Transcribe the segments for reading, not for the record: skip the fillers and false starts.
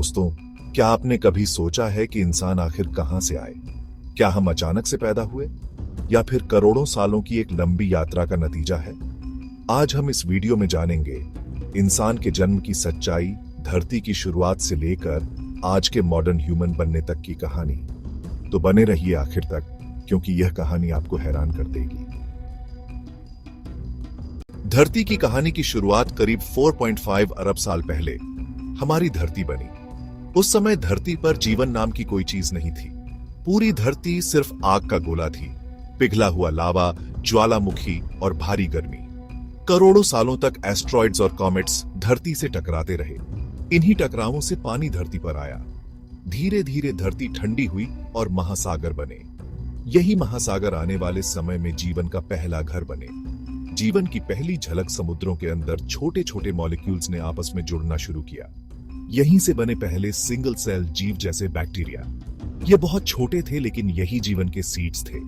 दोस्तों, क्या आपने कभी सोचा है कि इंसान आखिर कहां से आए? क्या हम अचानक से पैदा हुए या फिर करोड़ों सालों की एक लंबी यात्रा का नतीजा है? आज हम इस वीडियो में जानेंगे इंसान के जन्म की सच्चाई, धरती की शुरुआत से लेकर आज के मॉडर्न ह्यूमन बनने तक की कहानी। तो बने रहिए आखिर तक, क्योंकि यह कहानी आपको हैरान कर देगी। धरती की कहानी की शुरुआत करीब 4.5 अरब साल पहले हमारी धरती बनी। उस समय धरती पर जीवन नाम की कोई चीज नहीं थी। पूरी धरती सिर्फ आग का गोला थी, पिघला हुआ लावा, ज्वालामुखी और भारी गर्मी। करोड़ों सालों तक एस्ट्रॉइड्स और कॉमेट्स धरती से टकराते रहे। इन्हीं टकरावों से पानी धरती पर आया। धीरे धीरे धरती ठंडी हुई और महासागर बने। यही महासागर आने वाले समय में जीवन का पहला घर बने। जीवन की पहली झलक समुद्रों के अंदर छोटे छोटे मॉलिक्यूल्स ने आपस में जुड़ना शुरू किया। यहीं से बने पहले सिंगल सेल जीव जैसे बैक्टीरिया। ये बहुत छोटे थे, लेकिन यही जीवन के सीड्स थे।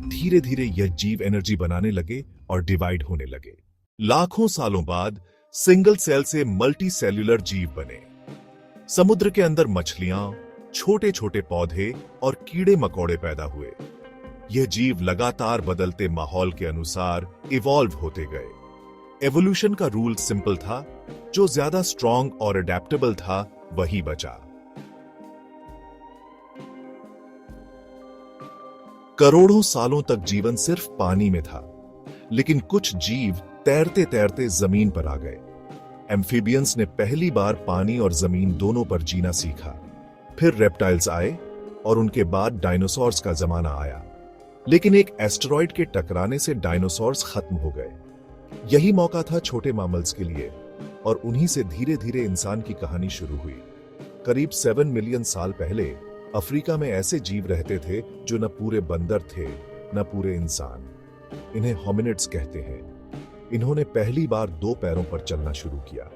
धीरे धीरे यह जीव एनर्जी बनाने लगे और डिवाइड होने लगे। लाखों सालों बाद सिंगल सेल से मल्टी सेल्यूलर जीव बने। समुद्र के अंदर मछलियां, छोटे छोटे पौधे और कीड़े मकोड़े पैदा हुए। यह जीव लगातार बदलते माहौल के अनुसार इवॉल्व होते गए। एवोल्यूशन का रूल सिंपल था, जो ज्यादा स्ट्रॉन्ग और अडेप्टेबल था वही बचा। करोड़ों सालों तक जीवन सिर्फ पानी में था, लेकिन कुछ जीव तैरते तैरते जमीन पर आ गए। एम्फीबियंस ने पहली बार पानी और जमीन दोनों पर जीना सीखा। फिर रेप्टाइल्स आए और उनके बाद डायनासोर्स का जमाना आया। लेकिन एक एस्टेरॉयड के टकराने से डायनासोर्स खत्म हो गए। यही मौका था छोटे मैमल्स के लिए, और उन्हीं से धीरे धीरे इंसान की कहानी शुरू हुई। करीब 7 मिलियन साल पहले अफ्रीका में ऐसे जीव रहते थे जो न पूरे बंदर थे न पूरे इंसान। इन्हें होमिनिड्स कहते हैं। इन्होंने पहली बार 2 पैरों पर चलना शुरू किया।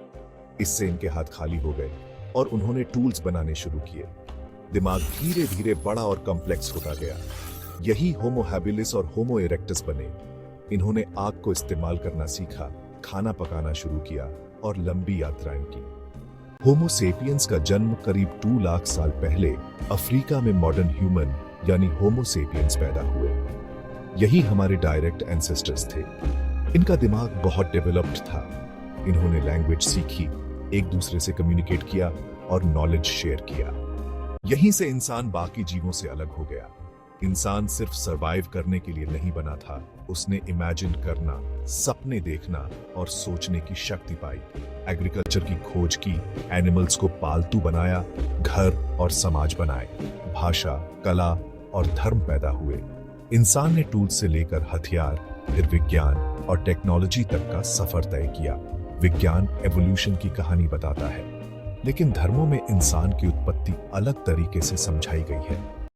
इससे इनके हाथ खाली हो गए और उन्होंने टूल्स बनाने शुरू किए। दिमाग धीरे धीरे बड़ा और कॉम्प्लेक्स होता गया। यही होमो हैबिलिस और होमो इरेक्टस बने। इन्होंने आग को इस्तेमाल करना सीखा, खाना पकाना शुरू किया और लंबी यात्राएं की। होमो सेपियंस का जन्म करीब 2 लाख साल पहले अफ्रीका में मॉडर्न ह्यूमन यानी होमो सेपियंस पैदा हुए। यही हमारे डायरेक्ट एंसेस्टर्स थे। इनका दिमाग बहुत डेवलप्ड था। इन्होंने लैंग्वेज सीखी, एक दूसरे से कम्युनिकेट किया और नॉलेज शेयर किया। यहीं से इंसान बाकी जीवों से अलग हो गया। इंसान सिर्फ सरवाइव करने के लिए नहीं बना था, उसने इमेजिन करना, सपने देखना और सोचने की शक्ति पाई। एग्रीकल्चर की खोज की, एनिमल्स को पालतू बनाया, घर और समाज बनाए। भाषा, कला और धर्म पैदा हुए। इंसान ने टूल से लेकर हथियार, फिर विज्ञान और टेक्नोलॉजी तक का सफर तय किया। विज्ञान एवोल्यूशन की कहानी बताता है, लेकिन धर्मों में इंसान की उत्पत्ति अलग तरीके से समझाई गई है।